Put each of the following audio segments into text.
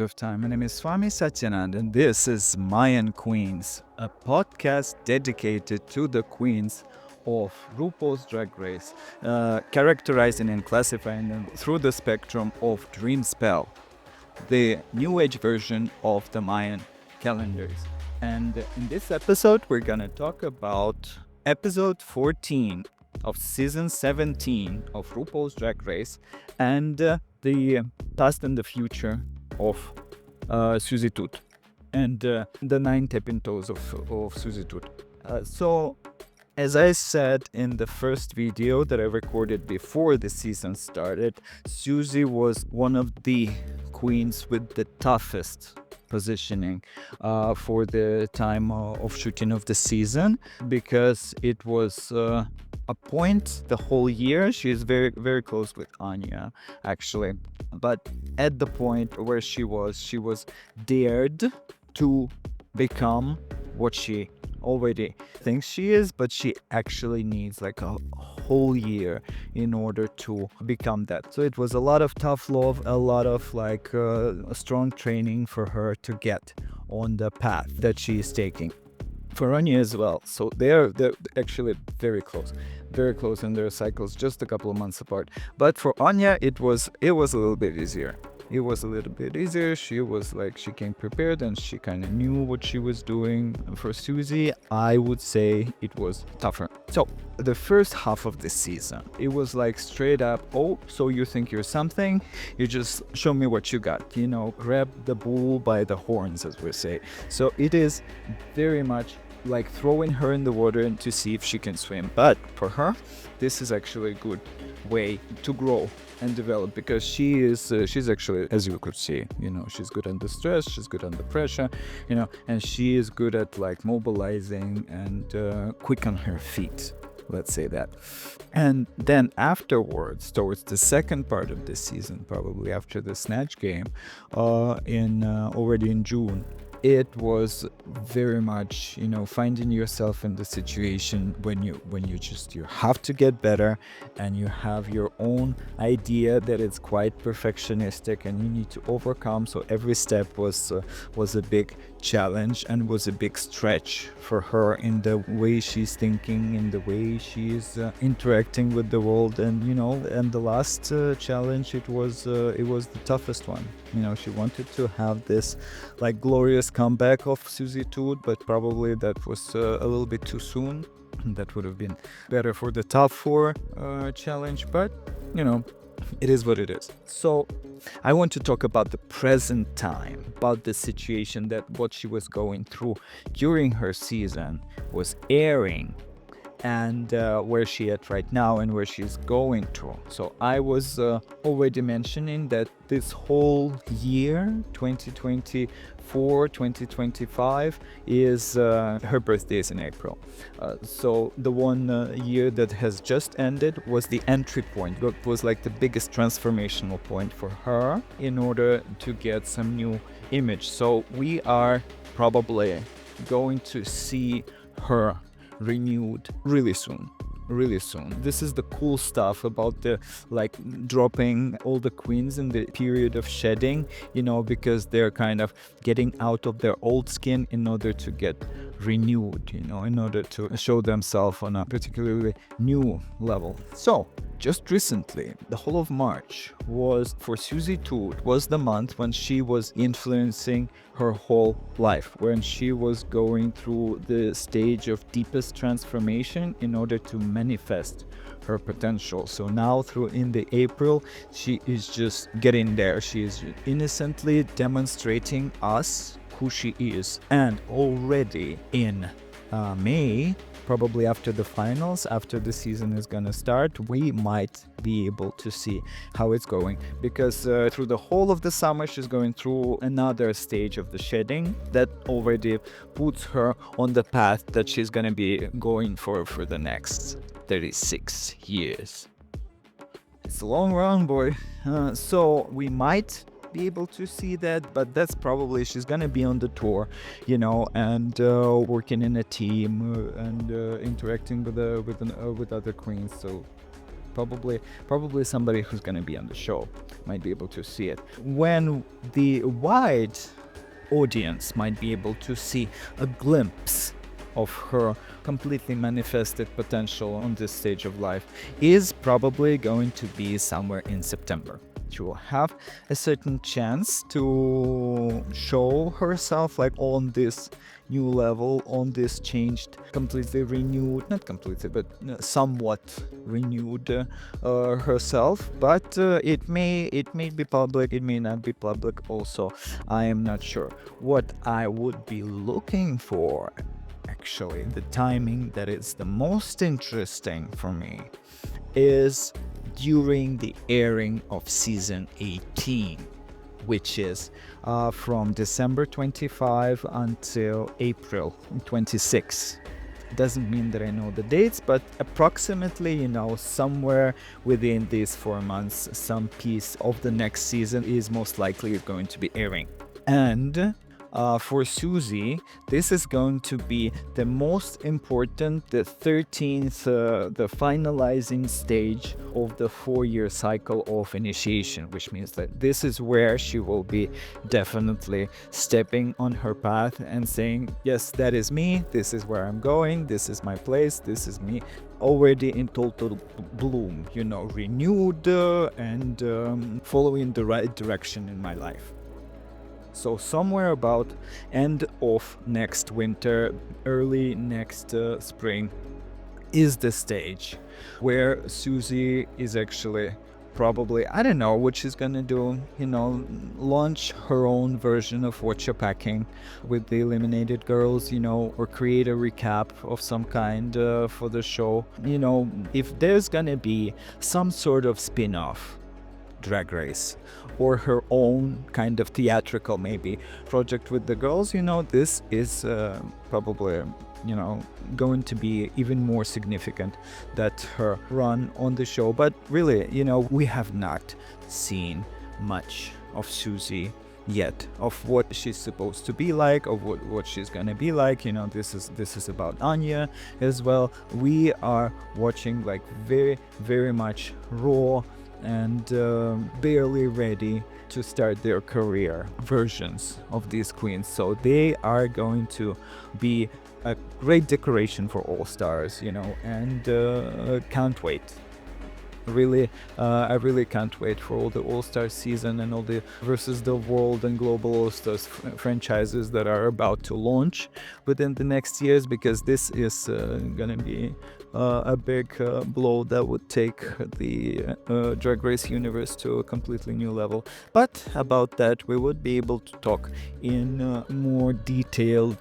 waste of time. My name is Swami Satyanand, and this is Mayan Queens, a podcast dedicated to the queens of RuPaul's Drag Race, characterizing and classifying them through the spectrum of Dreamspell, the new age version of the Mayan calendars. And in this episode, we're gonna talk about episode 14 of season 17 of RuPaul's Drag Race and the past and the future of Suzy Toot and the 9 tapping toes of Suzy Toot. So, as I said in the first video that I recorded before the season started, Suzy was one of the queens with the toughest positioning for the time of shooting of the season, because it was a point the whole year. She is very, very close with Anya, actually. But at the point where she was dared to become what she already thinks she is, but she actually needs like a whole year in order to become that. So it was a lot of tough love, a lot of like strong training for her to get on the path that she is taking. For Anya as well. So they're actually very close in their cycles, just a couple of months apart. But for Anya, it was a little bit easier. She was like, she came prepared and she kind of knew what she was doing. For Suzy, I would say it was tougher. So the first half of the season, it was like straight up, oh, so you think you're something? You just show me what you got, grab the bull by the horns, as we say. So it is very much like throwing her in the water and to see if she can swim. But for her, this is actually a good way to grow and develop, because she's actually, as you could see, she's good under stress, she's good under pressure, and she is good at like mobilizing and quick on her feet, let's say that. And then afterwards, towards the second part of this season, probably after the snatch game, already in June, it was very much, finding yourself in the situation when you have to get better, and you have your own idea that it's quite perfectionistic and you need to overcome. So every step was a big challenge and was a big stretch for her in the way she's thinking, in the way she's interacting with the world. And and the last challenge, it was the toughest one. She wanted to have this like glorious comeback of Suzy Toot, but probably that was a little bit too soon. That would have been better for the top 4 challenge, but it is what it is. So I want to talk about the present time, about the situation, that what she was going through during her season was airing, and where she at right now and where she's going to. So I was already mentioning that this whole year, 2024, 2025, is her birthday is in April. So the one year that has just ended was the entry point. That was like the biggest transformational point for her in order to get some new image. So we are probably going to see her renewed really soon. This is the cool stuff about the like dropping all the queens in the period of shedding, because they're kind of getting out of their old skin in order to get renewed, in order to show themselves on a particularly new level. So just recently, the whole of March was for Suzy Toot, was the month when she was influencing her whole life, when she was going through the stage of deepest transformation in order to manifest her potential. So now in the April, she is just getting there. She is innocently demonstrating us who she is. And already in May, probably after the finals, after the season is gonna start, we might be able to see how it's going, because through the whole of the summer she's going through another stage of the shedding that already puts her on the path that she's gonna be going for the next 36 years. It's a long run, boy. So we might be able to see that, but that's probably, she's gonna be on the tour, and working in a team and interacting with other queens. So Probably somebody who's gonna be on the show might be able to see it. When the wide audience might be able to see a glimpse of her completely manifested potential on this stage of life is probably going to be somewhere in September. She will have a certain chance to show herself like on this new level, on this changed, completely renewed, not completely, but somewhat renewed herself. But it may be public, it may not be public also. I am not sure. What I would be looking for, actually, the timing that is the most interesting for me is during the airing of season 18, which is from December 25 until April 26. Doesn't mean that I know the dates, but approximately, somewhere within these 4 months, some piece of the next season is most likely going to be airing. And for Susie, this is going to be the most important, the 13th, the finalizing stage of the 4-year cycle of initiation, which means that this is where she will be definitely stepping on her path and saying, yes, that is me, this is where I'm going, this is my place, this is me, already in total bloom, renewed and following the right direction in my life. So somewhere about end of next winter, early next spring is the stage where Susie is actually probably, I don't know what she's gonna do, launch her own version of What You're Packing with the eliminated girls, or create a recap of some kind for the show. If there's gonna be some sort of spin-off Drag Race or her own kind of theatrical maybe project with the girls, this is probably going to be even more significant that her run on the show. But really, we have not seen much of Susie yet, of what she's supposed to be like, of what she's gonna be like. This is about Anya as well. We are watching like very, very much raw and barely ready to start their career versions of these queens. So they are going to be a great decoration for All Stars, and can't wait. I really can't wait for all the All-Star season and all the versus the world and global All-Stars franchises that are about to launch within the next years, because this is gonna be a big blow that would take the Drag Race universe to a completely new level. But about that, we would be able to talk in more detailed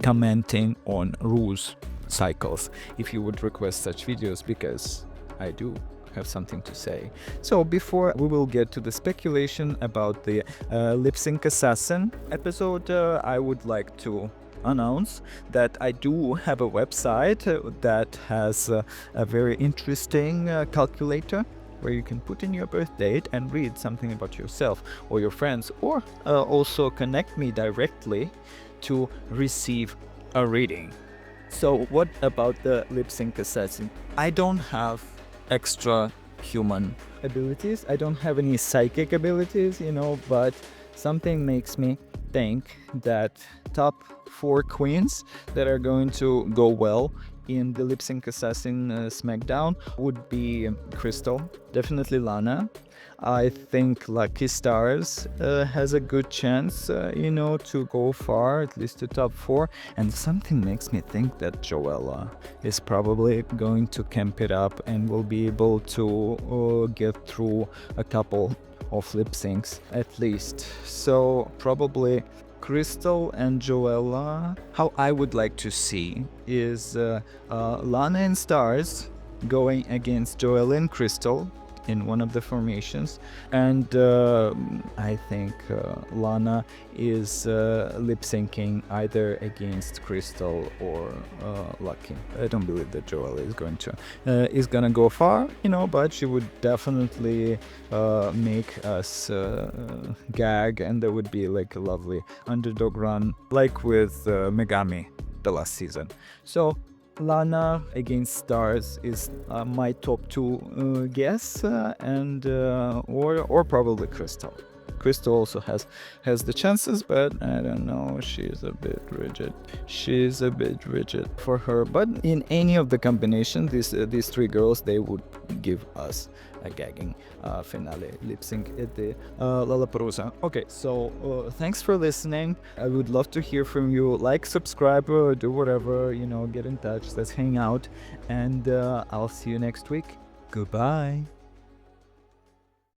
commenting on Ru's cycles if you would request such videos, because I do have something to say. So before we will get to the speculation about the Lip Sync Assassin episode, I would like to announce that I do have a website that has a very interesting calculator where you can put in your birth date and read something about yourself or your friends, or also connect me directly to receive a reading. So what about the Lip Sync Assassin? I don't have extra human abilities. I don't have any psychic abilities, but something makes me think that top 4 queens that are going to go well in the Lip Sync Assassin SmackDown would be Crystal, definitely Lana. I think Lucky Stars has a good chance, to go far, at least to top 4. And something makes me think that Joella is probably going to camp it up and will be able to get through a couple of lip syncs at least. So probably Crystal and Joella. How I would like to see is Lana and Stars going against Joella and Crystal in one of the formations, and I think Lana is lip syncing either against Crystal or Lucky. I don't believe that Joella is gonna go far, but she would definitely make us gag, and there would be like a lovely underdog run, like with Megami the last season. So Lana against Stars is my top two guess, and or probably Crystal. Crystal also has the chances, but I don't know. She's a bit rigid. She's a bit rigid for her. But in any of the combination, these three girls, they would give us a gagging finale lip sync at the Lollapalooza. Okay, so thanks for listening. I would love to hear from you. Like, subscribe, or do whatever, get in touch. Let's hang out, and I'll see you next week. Goodbye.